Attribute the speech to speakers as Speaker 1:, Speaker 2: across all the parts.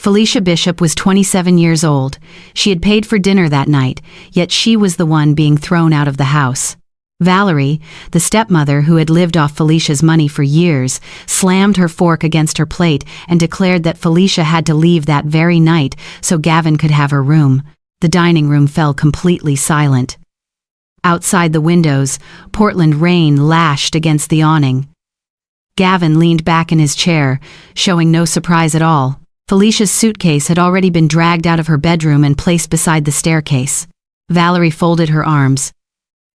Speaker 1: Felicia Bishop was 27 years old. She had paid for dinner that night, yet she was the one being thrown out of the house. Valerie, the stepmother who had lived off Felicia's money for years, slammed her fork against her plate and declared that Felicia had to leave that very night so Gavin could have her room. The dining room fell completely silent. Outside the windows, Portland rain lashed against the awning. Gavin leaned back in his chair, showing no surprise at all. Felicia's suitcase had already been dragged out of her bedroom and placed beside the staircase. Valerie folded her arms.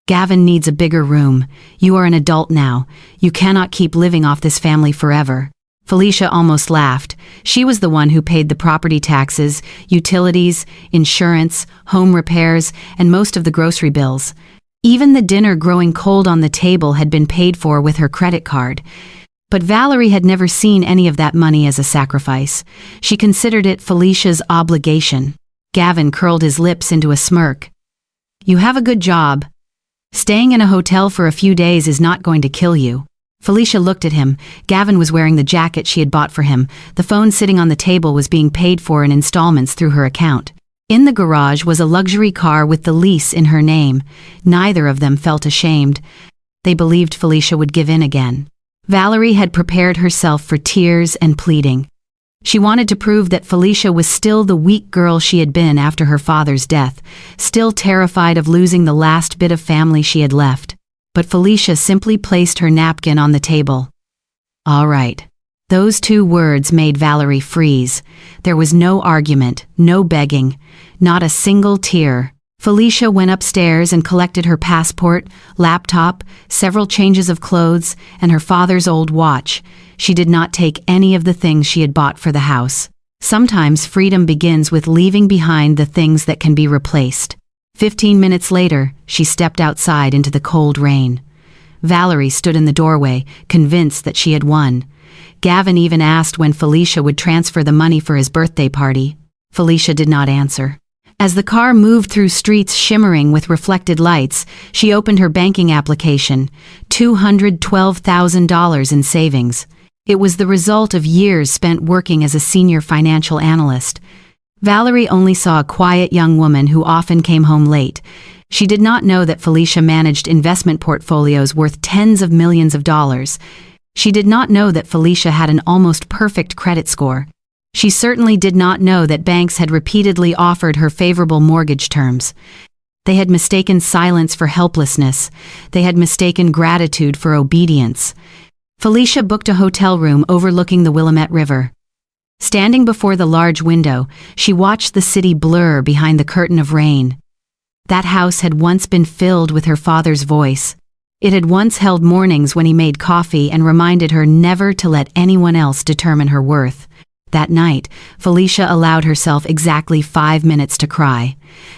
Speaker 1: Gavin needs a bigger room. You are an adult now. You cannot keep living off this family forever. Felicia almost laughed. She was the one who paid the property taxes, utilities, insurance, home repairs, and most of the grocery bills. Even the dinner growing cold on the table had been paid for with her credit card. But Valerie had never seen any of that money as a sacrifice. She considered it Felicia's obligation. Gavin curled his lips into a smirk. You have a good job. Staying in a hotel for a few days is not going to kill you. Felicia looked at him. Gavin was wearing the jacket she had bought for him. The phone sitting on the table was being paid for in installments through her account. In the garage was a luxury car with the lease in her name. Neither of them felt ashamed. They believed Felicia would give in again. Valerie had prepared herself for tears and pleading. She wanted to prove that Felicia was still the weak girl she had been after her father's death, still terrified of losing the last bit of family she had left. But Felicia simply placed her napkin on the table. All right. Those two words made Valerie freeze. There was no argument, no begging, not a single tear. Felicia went upstairs and collected her passport, laptop, several changes of clothes, and her father's old watch. She did not take any of the things she had bought for the house. Sometimes freedom begins with leaving behind the things that can be replaced. 15 minutes later, she stepped outside into the cold rain. Valerie stood in the doorway, convinced that she had won. Gavin even asked when Felicia would transfer the money for his birthday party. Felicia did not answer. As the car moved through streets shimmering with reflected lights, she opened her banking application. $212,000 in savings. It was the result of years spent working as a senior financial analyst. Valerie only saw a quiet young woman who often came home late. She did not know that Felicia managed investment portfolios worth tens of millions of dollars. She did not know that Felicia had an almost perfect credit score. She certainly did not know that banks had repeatedly offered her favorable mortgage terms. They had mistaken silence for helplessness. They had mistaken gratitude for obedience. Felicia booked a hotel room overlooking the Willamette River. Standing before the large window, she watched the city blur behind the curtain of rain. That house had once been filled with her father's voice. It had once held mornings when he made coffee and reminded her never to let anyone else determine her worth. That night, Felicia allowed herself exactly 5 minutes to cry.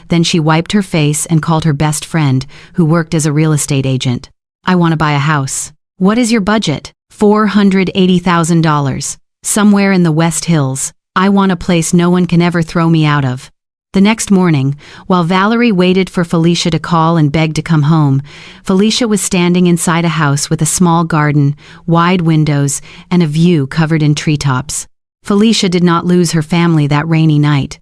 Speaker 1: Then she wiped her face and called her best friend, who worked as a real estate agent. I want to buy a house. What is your budget? $480,000. Somewhere in the West Hills. I want a place no one can ever throw me out of. The next morning, while Valerie waited for Felicia to call and beg to come home, Felicia was standing inside a house with a small garden, wide windows, and a view covered in treetops. Felicia did not lose her family that rainy night.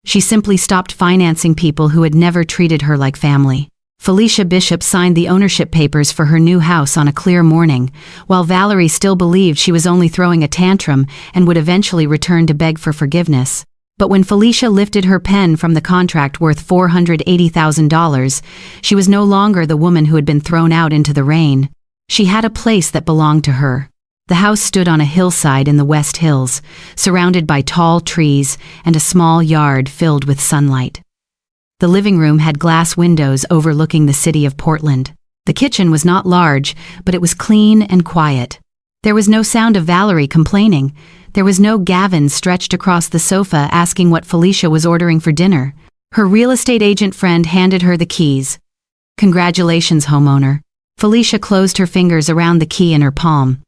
Speaker 1: She simply stopped financing people who had never treated her like family. Felicia Bishop signed the ownership papers for her new house on a clear morning, while Valerie still believed she was only throwing a tantrum and would eventually return to beg for forgiveness. But when Felicia lifted her pen from the contract worth $480,000, she was no longer the woman who had been thrown out into the rain. She had a place that belonged to her. The house stood on a hillside in the West Hills, surrounded by tall trees and a small yard filled with sunlight. The living room had glass windows overlooking the city of Portland. The kitchen was not large, but it was clean and quiet. There was no sound of Valerie complaining. There was no Gavin stretched across the sofa asking what Felicia was ordering for dinner. Her real estate agent friend handed her the keys. Congratulations, homeowner. Felicia closed her fingers around the key in her palm.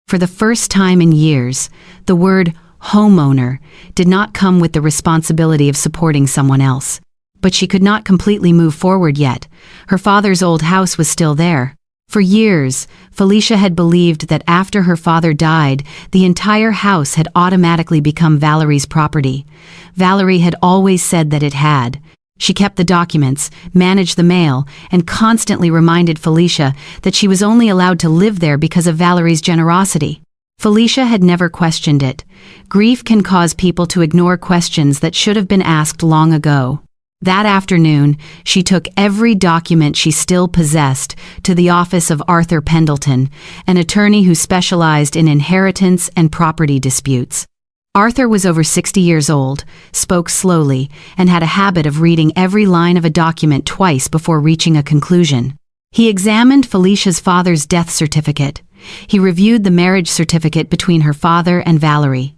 Speaker 1: For the first time in years, the word homeowner did not come with the responsibility of supporting someone else. But she could not completely move forward yet. Her father's old house was still there. For years, Felicia had believed that after her father died, the entire house had automatically become Valerie's property. Valerie had always said that it had. She kept the documents, managed the mail, and constantly reminded Felicia that she was only allowed to live there because of Valerie's generosity. Felicia had never questioned it. Grief can cause people to ignore questions that should have been asked long ago. That afternoon, she took every document she still possessed to the office of Arthur Pendleton, an attorney who specialized in inheritance and property disputes. Arthur was over 60 years old, spoke slowly, and had a habit of reading every line of a document twice before reaching a conclusion. He examined Felicia's father's death certificate. He reviewed the marriage certificate between her father and Valerie.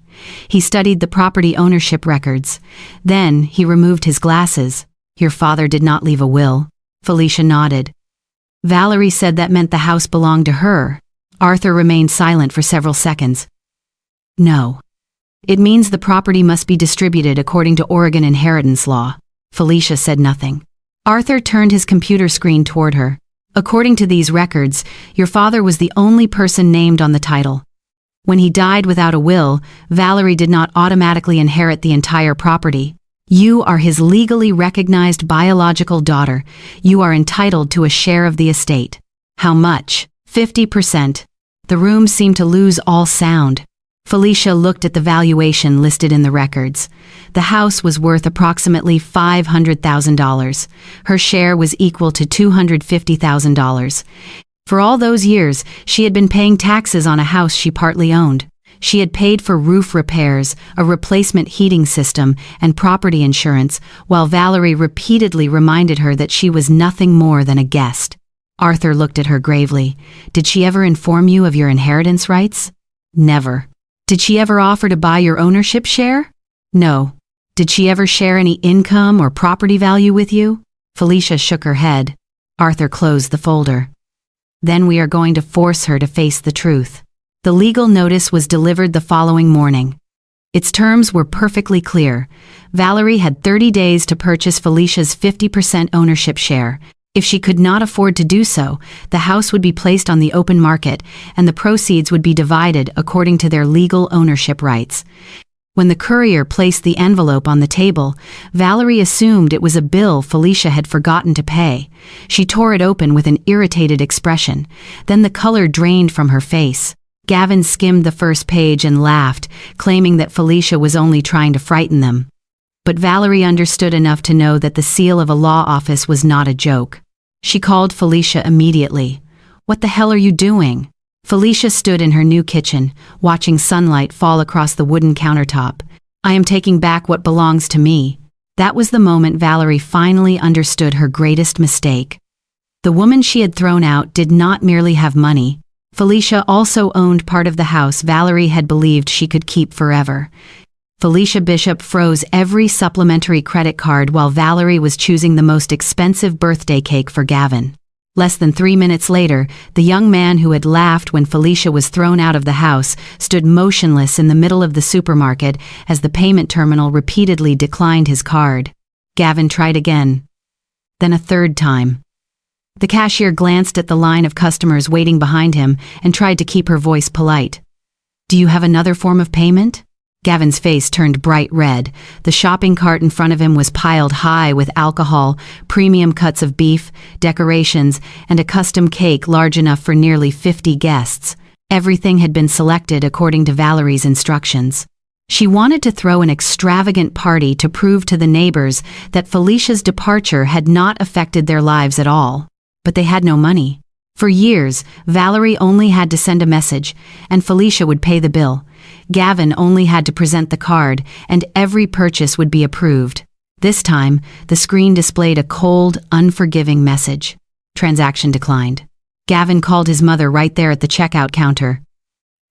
Speaker 1: He studied the property ownership records. Then he removed his glasses. "Your father did not leave a will." Felicia nodded. Valerie said that meant the house belonged to her. Arthur remained silent for several seconds. "No. It means the property must be distributed according to Oregon inheritance law." Felicia said nothing. Arthur turned his computer screen toward her. "According to these records, your father was the only person named on the title. When he died without a will, Valerie did not automatically inherit the entire property. You are his legally recognized biological daughter. You are entitled to a share of the estate." "How much?" 50%. The room seemed to lose all sound. Felicia looked at the valuation listed in the records. The house was worth approximately $500,000. Her share was equal to $250,000. For all those years, she had been paying taxes on a house she partly owned. She had paid for roof repairs, a replacement heating system, and property insurance, while Valerie repeatedly reminded her that she was nothing more than a guest. Arthur looked at her gravely. "Did she ever inform you of your inheritance rights?" "Never." "Did she ever offer to buy your ownership share?" "No." "Did she ever share any income or property value with you?" Felicia shook her head. Arthur closed the folder. "Then we are going to force her to face the truth." The legal notice was delivered the following morning. Its terms were perfectly clear. Valerie had 30 days to purchase Felicia's 50% ownership share. If she could not afford to do so, the house would be placed on the open market, and the proceeds would be divided according to their legal ownership rights. When the courier placed the envelope on the table, Valerie assumed it was a bill Felicia had forgotten to pay. She tore it open with an irritated expression. Then the color drained from her face. Gavin skimmed the first page and laughed, claiming that Felicia was only trying to frighten them. But Valerie understood enough to know that the seal of a law office was not a joke. She called Felicia immediately. "What the hell are you doing?" Felicia stood in her new kitchen, watching sunlight fall across the wooden countertop. "I am taking back what belongs to me." That was the moment Valerie finally understood her greatest mistake. The woman she had thrown out did not merely have money. Felicia also owned part of the house Valerie had believed she could keep forever. Felicia Bishop froze every supplementary credit card while Valerie was choosing the most expensive birthday cake for Gavin. Less than 3 minutes later, the young man who had laughed when Felicia was thrown out of the house stood motionless in the middle of the supermarket as the payment terminal repeatedly declined his card. Gavin tried again. Then a third time. The cashier glanced at the line of customers waiting behind him and tried to keep her voice polite. "Do you have another form of payment?" Gavin's face turned bright red. The shopping cart in front of him was piled high with alcohol, premium cuts of beef, decorations, and a custom cake large enough for nearly 50 guests. Everything had been selected according to Valerie's instructions. She wanted to throw an extravagant party to prove to the neighbors that Felicia's departure had not affected their lives at all. But they had no money. For years, Valerie only had to send a message, and Felicia would pay the bill. Gavin only had to present the card, and every purchase would be approved. This time, the screen displayed a cold, unforgiving message. Transaction declined. Gavin called his mother right there at the checkout counter.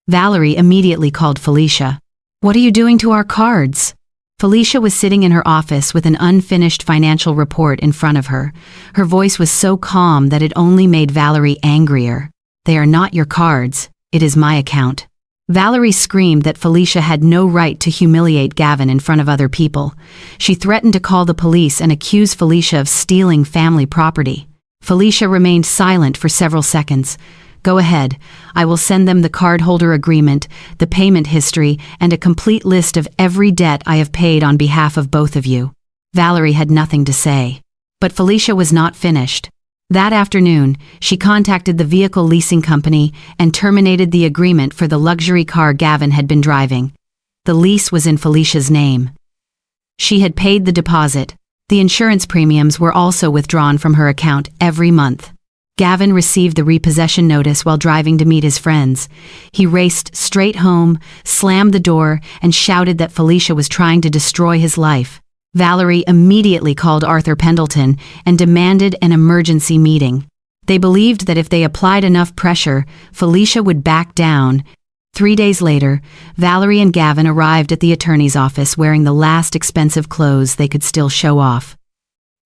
Speaker 1: Valerie immediately called Felicia. "What are you doing to our cards?" Felicia was sitting in her office with an unfinished financial report in front of her. Her voice was so calm that it only made Valerie angrier. "They are not your cards. It is my account." Valerie screamed that Felicia had no right to humiliate Gavin in front of other people. She threatened to call the police and accuse Felicia of stealing family property. Felicia remained silent for several seconds. "Go ahead. I will send them the cardholder agreement, the payment history, and a complete list of every debt I have paid on behalf of both of you." Valerie had nothing to say. But Felicia was not finished. That afternoon, she contacted the vehicle leasing company and terminated the agreement for the luxury car Gavin had been driving. The lease was in Felicia's name. She had paid the deposit. The insurance premiums were also withdrawn from her account every month. Gavin received the repossession notice while driving to meet his friends. He raced straight home, slammed the door, and shouted that Felicia was trying to destroy his life. Valerie immediately called Arthur Pendleton and demanded an emergency meeting. They believed that if they applied enough pressure, Felicia would back down. 3 days later, Valerie and Gavin arrived at the attorney's office wearing the last expensive clothes they could still show off.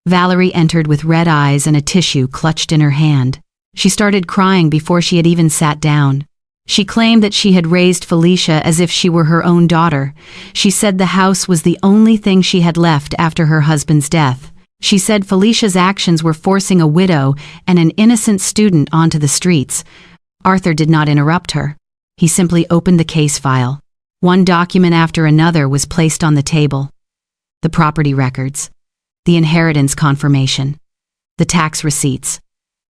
Speaker 1: Valerie entered with red eyes and a tissue clutched in her hand. She started crying before she had even sat down. She claimed that she had raised Felicia as if she were her own daughter. She said the house was the only thing she had left after her husband's death. She said Felicia's actions were forcing a widow and an innocent student onto the streets. Arthur did not interrupt her. He simply opened the case file. One document after another was placed on the table. The property records, the inheritance confirmation, the tax receipts,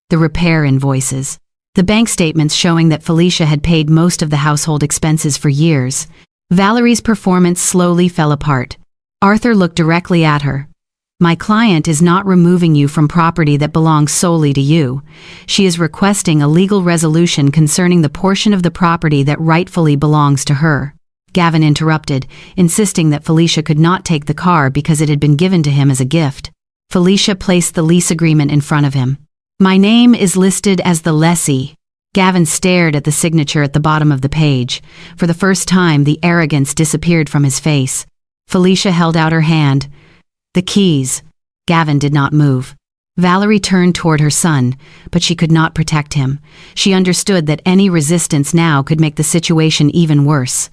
Speaker 1: the repair invoices, the bank statements showing that Felicia had paid most of the household expenses for years. Valerie's performance slowly fell apart. Arthur looked directly at her. "My client is not removing you from property that belongs solely to you. She is requesting a legal resolution concerning the portion of the property that rightfully belongs to her." Gavin interrupted, insisting that Felicia could not take the car because it had been given to him as a gift. Felicia placed the lease agreement in front of him. "My name is listed as the lessee." Gavin stared at the signature at the bottom of the page. For the first time, the arrogance disappeared from his face. Felicia held out her hand. "The keys." Gavin did not move. Valerie turned toward her son, but she could not protect him. She understood that any resistance now could make the situation even worse.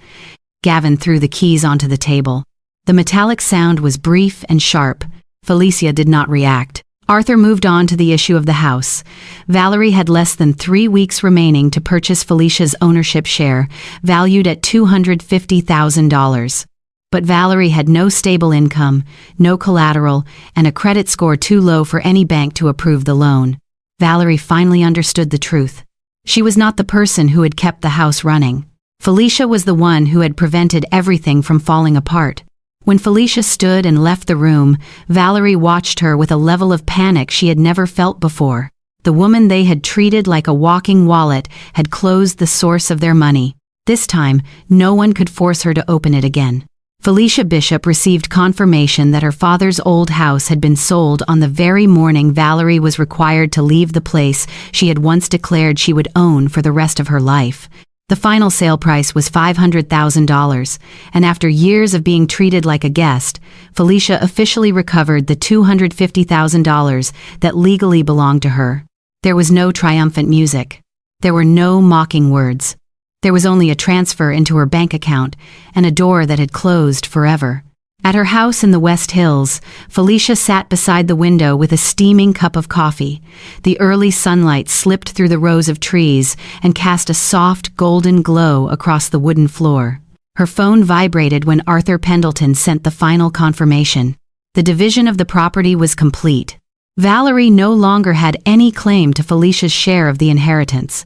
Speaker 1: Gavin threw the keys onto the table. The metallic sound was brief and sharp. Felicia did not react. Arthur moved on to the issue of the house. Valerie had less than 3 weeks remaining to purchase Felicia's ownership share, valued at $250,000. But Valerie had no stable income, no collateral, and a credit score too low for any bank to approve the loan. Valerie finally understood the truth. She was not the person who had kept the house running. Felicia was the one who had prevented everything from falling apart. When Felicia stood and left the room, Valerie watched her with a level of panic she had never felt before. The woman they had treated like a walking wallet had closed the source of their money. This time, no one could force her to open it again. Felicia Bishop received confirmation that her father's old house had been sold on the very morning Valerie was required to leave the place she had once declared she would own for the rest of her life. The final sale price was $500,000, and after years of being treated like a guest, Felicia officially recovered the $250,000 that legally belonged to her. There was no triumphant music. There were no mocking words. There was only a transfer into her bank account and a door that had closed forever. At her house in the West Hills, Felicia sat beside the window with a steaming cup of coffee. The early sunlight slipped through the rows of trees and cast a soft, golden glow across the wooden floor. Her phone vibrated when Arthur Pendleton sent the final confirmation. The division of the property was complete. Valerie no longer had any claim to Felicia's share of the inheritance.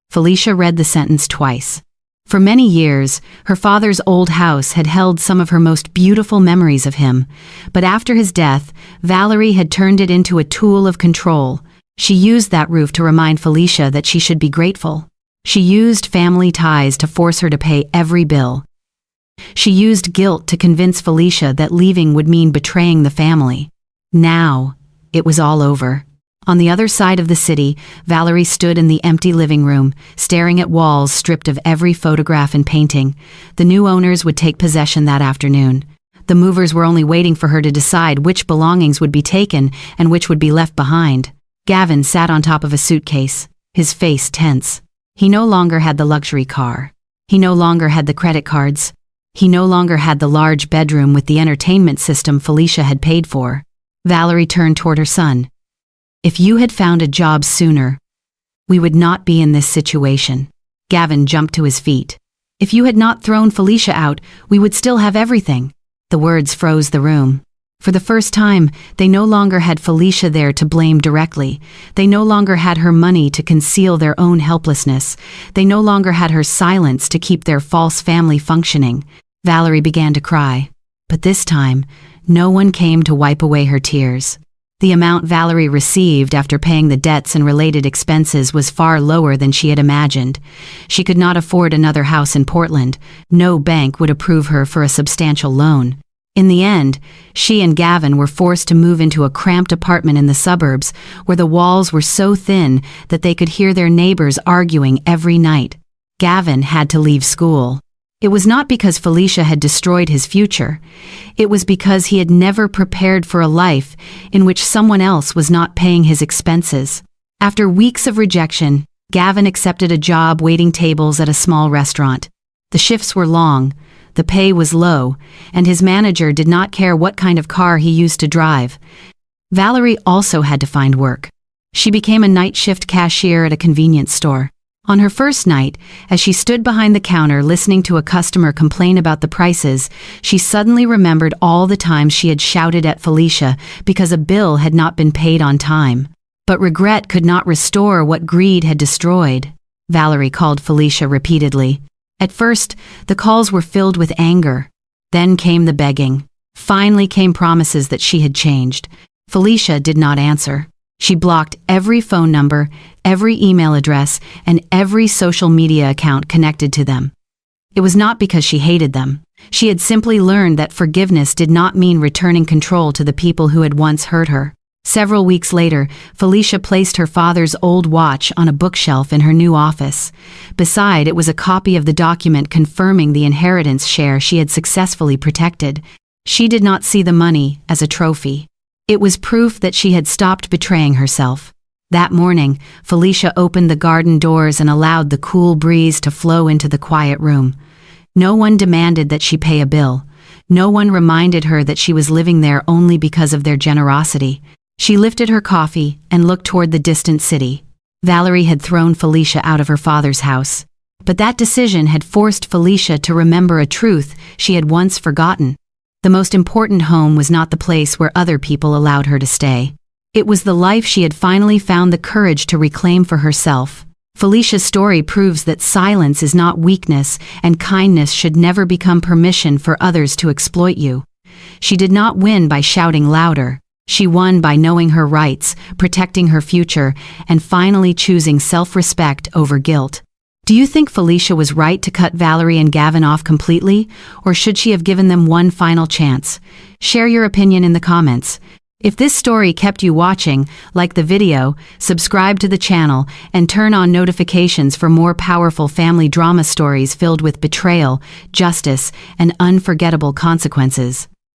Speaker 1: Felicia read the sentence twice. For many years, her father's old house had held some of her most beautiful memories of him, but after his death, Valerie had turned it into a tool of control. She used that roof to remind Felicia that she should be grateful. She used family ties to force her to pay every bill. She used guilt to convince Felicia that leaving would mean betraying the family. Now, it was all over. On the other side of the city, Valerie stood in the empty living room, staring at walls stripped of every photograph and painting. The new owners would take possession that afternoon. The movers were only waiting for her to decide which belongings would be taken and which would be left behind. Gavin sat on top of a suitcase, his face tense. He no longer had the luxury car. He no longer had the credit cards. He no longer had the large bedroom with the entertainment system Felicia had paid for. Valerie turned toward her son. If you had found a job sooner, we would not be in this situation. Gavin jumped to his feet. If you had not thrown Felicia out, we would still have everything. The words froze the room. For the first time, they no longer had Felicia there to blame directly. They no longer had her money to conceal their own helplessness. They no longer had her silence to keep their false family functioning. Valerie began to cry. But this time, no one came to wipe away her tears. The amount Valerie received after paying the debts and related expenses was far lower than she had imagined. She could not afford another house in Portland. No bank would approve her for a substantial loan. In the end, she and Gavin were forced to move into a cramped apartment in the suburbs where the walls were so thin that they could hear their neighbors arguing every night. Gavin had to leave school. It was not because Felicia had destroyed his future. It was because he had never prepared for a life in which someone else was not paying his expenses. After weeks of rejection, Gavin accepted a job waiting tables at a small restaurant. The shifts were long, the pay was low, and his manager did not care what kind of car he used to drive. Valerie also had to find work. She became a night shift cashier at a convenience store. On her first night, as she stood behind the counter listening to a customer complain about the prices, she suddenly remembered all the times she had shouted at Felicia because a bill had not been paid on time. But regret could not restore what greed had destroyed. Valerie called Felicia repeatedly. At first, the calls were filled with anger. Then came the begging. Finally came promises that she had changed. Felicia did not answer. She blocked every phone number, every email address, and every social media account connected to them. It was not because she hated them. She had simply learned that forgiveness did not mean returning control to the people who had once hurt her. Several weeks later, Felicia placed her father's old watch on a bookshelf in her new office. Beside it was a copy of the document confirming the inheritance share she had successfully protected. She did not see the money as a trophy. It was proof that she had stopped betraying herself. That morning, Felicia opened the garden doors and allowed the cool breeze to flow into the quiet room. No one demanded that she pay a bill. No one reminded her that she was living there only because of their generosity. She lifted her coffee and looked toward the distant city. Valerie had thrown Felicia out of her father's house. But that decision had forced Felicia to remember a truth she had once forgotten. The most important home was not the place where other people allowed her to stay. It was the life she had finally found the courage to reclaim for herself. Felicia's story proves that silence is not weakness, and kindness should never become permission for others to exploit you. She did not win by shouting louder. She won by knowing her rights, protecting her future, and finally choosing self-respect over guilt. Do you think Felicia was right to cut Valerie and Gavin off completely, or should she have given them one final chance? Share your opinion in the comments. If this story kept you watching, like the video, subscribe to the channel, and turn on notifications for more powerful family drama stories filled with betrayal, justice, and unforgettable consequences.